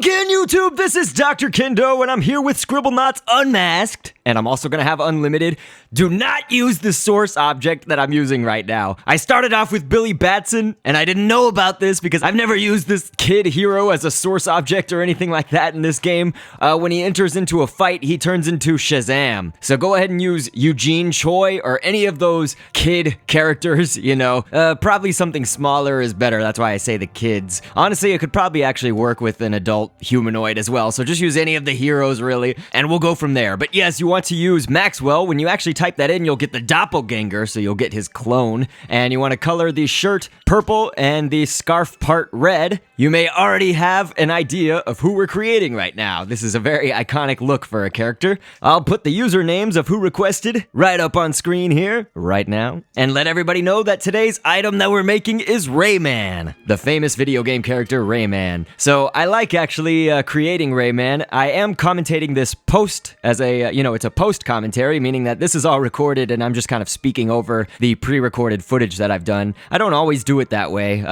again, YouTube, this is Dr. Kendo, and I'm here with Scribblenauts Unmasked, and I'm also gonna have Unlimited. Do not use the source object that I'm using right now. I started off with Billy Batson, and I didn't know about this because I've never used this kid hero as a source object or anything like that in this game. When he enters into a fight, he turns into Shazam. So go ahead and use Eugene Choi or any of those kid characters, you know. Probably something smaller is better, that's why I say the kids. Honestly, it could probably actually work with an adult humanoid as well, so just use any of the heroes really, and we'll go from there. But yes, you want to use Maxwell. When you actually type that in, you'll get the doppelganger, so you'll get his clone, and you want to color the shirt purple and the scarf part red. You may already have an idea of who we're creating right now. This is a very iconic look for a character. I'll put the usernames of who requested right up on screen here, right now, and let everybody know that today's item that we're making is Rayman, the famous video game character Rayman. So I like actually creating Rayman. I am commentating this post as a, it's a post commentary, meaning that this is all recorded and I'm just kind of speaking over the pre-recorded footage that I've done. I don't always do it that way.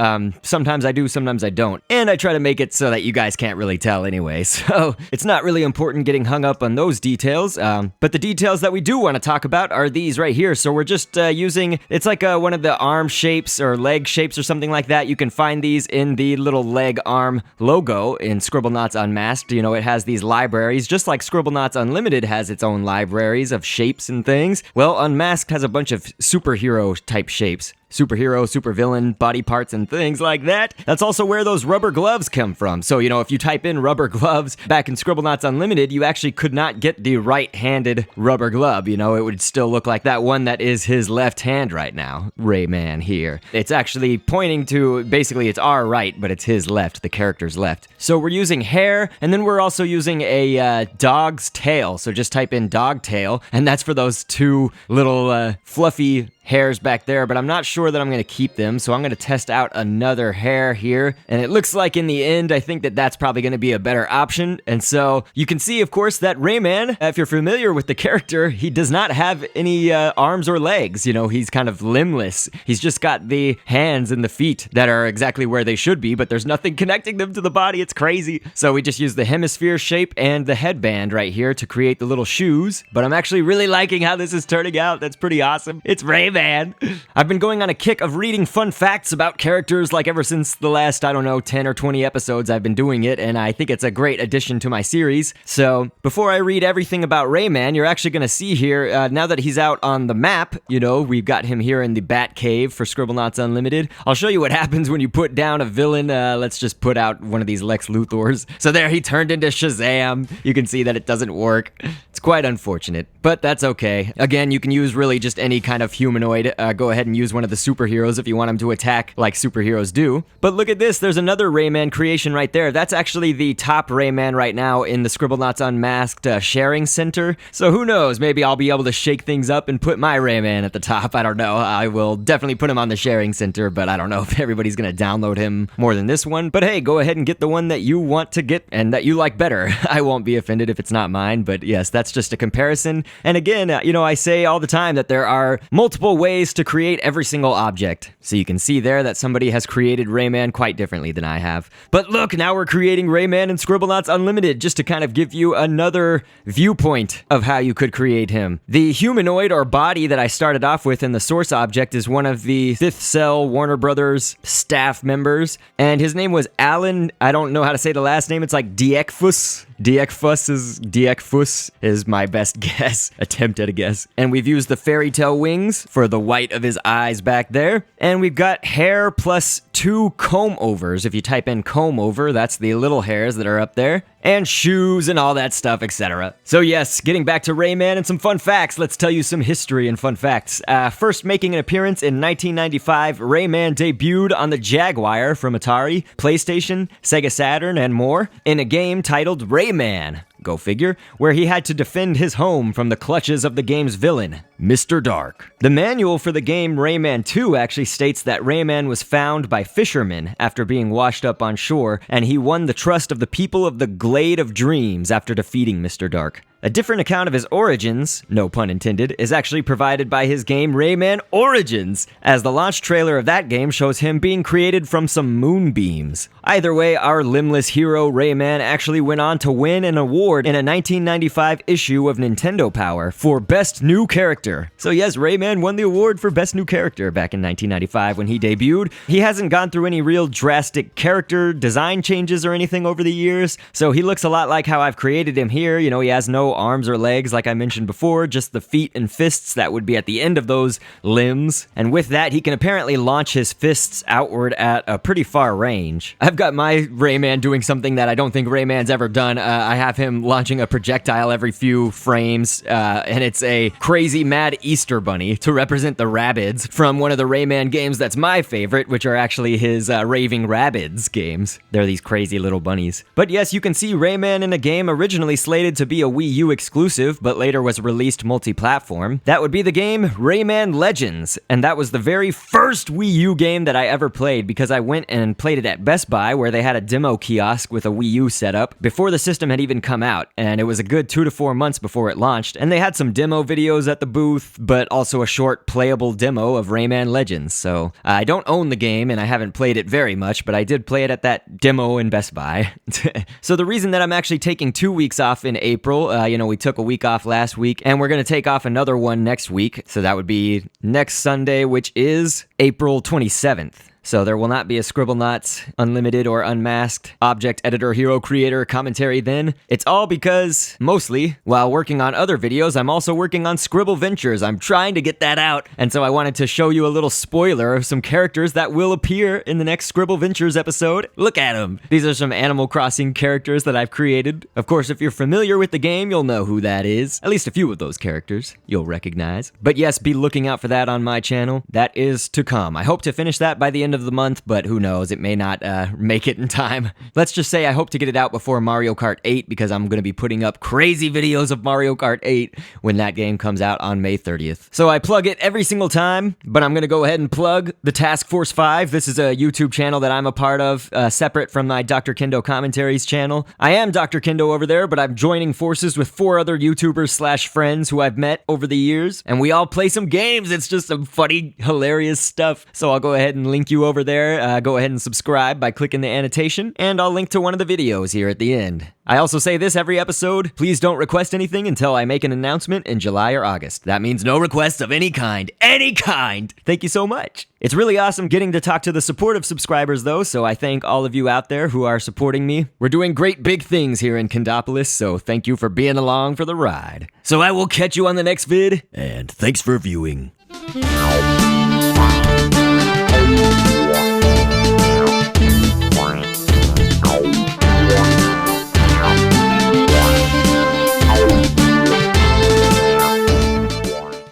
Sometimes I do, sometimes I don't. And I try to make it so that you guys can't really tell anyway. So it's not really important getting hung up on those details. But the details that we do want to talk about are these right here. So we're just using, it's like one of the arm shapes or leg shapes or something like that. You can find these in the little leg arm logo in Scribblenauts Unmasked. You know, it has these libraries, just like Scribblenauts Unlimited has its own libraries of shapes and things. Well, Unmasked has a bunch of superhero type shapes. Superhero, supervillain, body parts, and things like that. That's also where those rubber gloves come from. So, if you type in rubber gloves back in Scribblenauts Unlimited, you actually could not get the right-handed rubber glove. It would still look like that one that is his left hand right now, Rayman here. It's actually pointing to, basically it's our right, but it's his left, the character's left. So we're using hair, and then we're also using a dog's tail. So just type in dog tail, and that's for those two little fluffy hairs back there, but I'm not sure that I'm going to keep them, so I'm going to test out another hair here, and it looks like in the end, I think that that's probably going to be a better option, and so you can see, of course, that Rayman, if you're familiar with the character, he does not have any arms or legs, he's kind of limbless. He's just got the hands and the feet that are exactly where they should be, but there's nothing connecting them to the body. It's crazy. So we just use the hemisphere shape and the headband right here to create the little shoes, but I'm actually really liking how this is turning out. That's pretty awesome. It's Rayman. I've been going on a kick of reading fun facts about characters like ever since the last, 10 or 20 episodes I've been doing it, and I think it's a great addition to my series. So before I read everything about Rayman, you're actually going to see here, now that he's out on the map, we've got him here in the Bat Cave for Scribblenauts Unlimited. I'll show you what happens when you put down a villain. Let's just put out one of these Lex Luthors. So there, he turned into Shazam. You can see that it doesn't work. It's quite unfortunate, but that's okay. Again, you can use really just any kind of humanoid. Go ahead and use one of the superheroes if you want them to attack like superheroes do. But look at this, there's another Rayman creation right there. That's actually the top Rayman right now in the Scribblenauts Unmasked sharing center. So who knows, maybe I'll be able to shake things up and put my Rayman at the top. I don't know. I will definitely put him on the sharing center, but I don't know if everybody's gonna download him more than this one. But hey, go ahead and get the one that you want to get and that you like better. I won't be offended if it's not mine, but yes, that's just a comparison. And again, I say all the time that there are multiple ways to create every single object. So you can see there that somebody has created Rayman quite differently than I have. But look, now we're creating Rayman in Scribblenauts Unlimited just to kind of give you another viewpoint of how you could create him. The humanoid or body that I started off with in the source object is one of the Fifth Cell Warner Brothers staff members, and his name was Alan. I don't know how to say the last name. It's like Diekfus. Diekfus is my best guess, attempt at a guess. And we've used the fairy tale wings for the white of his eyes back there. And we've got hair plus 2 comb overs. If you type in comb over, that's the little hairs that are up there. And shoes and all that stuff, etc. So yes, getting back to Rayman and some fun facts, let's tell you some history and fun facts. First making an appearance in 1995, Rayman debuted on the Jaguar from Atari, PlayStation, Sega Saturn, and more, in a game titled Rayman. Go figure, where he had to defend his home from the clutches of the game's villain, Mr. Dark. The manual for the game Rayman 2 actually states that Rayman was found by fishermen after being washed up on shore, and he won the trust of the people of the Glade of Dreams after defeating Mr. Dark. A different account of his origins, no pun intended, is actually provided by his game Rayman Origins, as the launch trailer of that game shows him being created from some moonbeams. Either way, our limbless hero Rayman actually went on to win an award in a 1995 issue of Nintendo Power for Best New Character. So yes, Rayman won the award for Best New Character back in 1995 when he debuted. He hasn't gone through any real drastic character design changes or anything over the years, so he looks a lot like how I've created him here. You know, he has no arms or legs like I mentioned before, just the feet and fists that would be at the end of those limbs. And with that, he can apparently launch his fists outward at a pretty far range. I've got my Rayman doing something that I don't think Rayman's ever done. I have him launching a projectile every few frames, and it's a crazy mad Easter bunny to represent the Rabbids from one of the Rayman games that's my favorite, which are actually his Raving Rabbids games. They're these crazy little bunnies. But yes, you can see Rayman in a game originally slated to be a Wii U exclusive, but later was released multi-platform. That would be the game Rayman Legends, and that was the very first Wii U game that I ever played because I went and played it at Best Buy, where they had a demo kiosk with a Wii U setup before the system had even come out, and it was a good 2 to 4 months before it launched, and they had some demo videos at the booth, but also a short playable demo of Rayman Legends. So I don't own the game and I haven't played it very much, but I did play it at that demo in Best Buy. So the reason that I'm actually taking 2 weeks off in April, we took a week off last week, and we're going to take off another one next week, so that would be next Sunday, which is April 27th. So there will not be a Scribblenauts Unlimited or Unmasked Object Editor Hero Creator commentary then. It's all because, mostly, while working on other videos, I'm also working on Scribble Ventures. I'm trying to get that out, and so I wanted to show you a little spoiler of some characters that will appear in the next Scribble Ventures episode. Look at them! These are some Animal Crossing characters that I've created. Of course, if you're familiar with the game, you'll know who that is. At least a few of those characters you'll recognize. But yes, be looking out for that on my channel. That is to come. I hope to finish that by the end of the month, but who knows, it may not make it in time. Let's just say I hope to get it out before Mario Kart 8 because I'm going to be putting up crazy videos of Mario Kart 8 when that game comes out on May 30th. So I plug it every single time, but I'm going to go ahead and plug the Task Force 5. This is a YouTube channel that I'm a part of, separate from my Dr. Kendo Commentaries channel. I am Dr. Kendo over there, but I'm joining forces with 4 other YouTubers / friends who I've met over the years, and we all play some games. It's just some funny, hilarious stuff. So I'll go ahead and link you over there. Go ahead and subscribe by clicking the annotation, and I'll link to one of the videos here at the end. I also say this every episode: please don't request anything until I make an announcement in July or August. That means no requests of any kind. Any kind! Thank you so much. It's really awesome getting to talk to the supportive subscribers though, so I thank all of you out there who are supporting me. We're doing great big things here in Kendopolis, so thank you for being along for the ride. So I will catch you on the next vid, and thanks for viewing.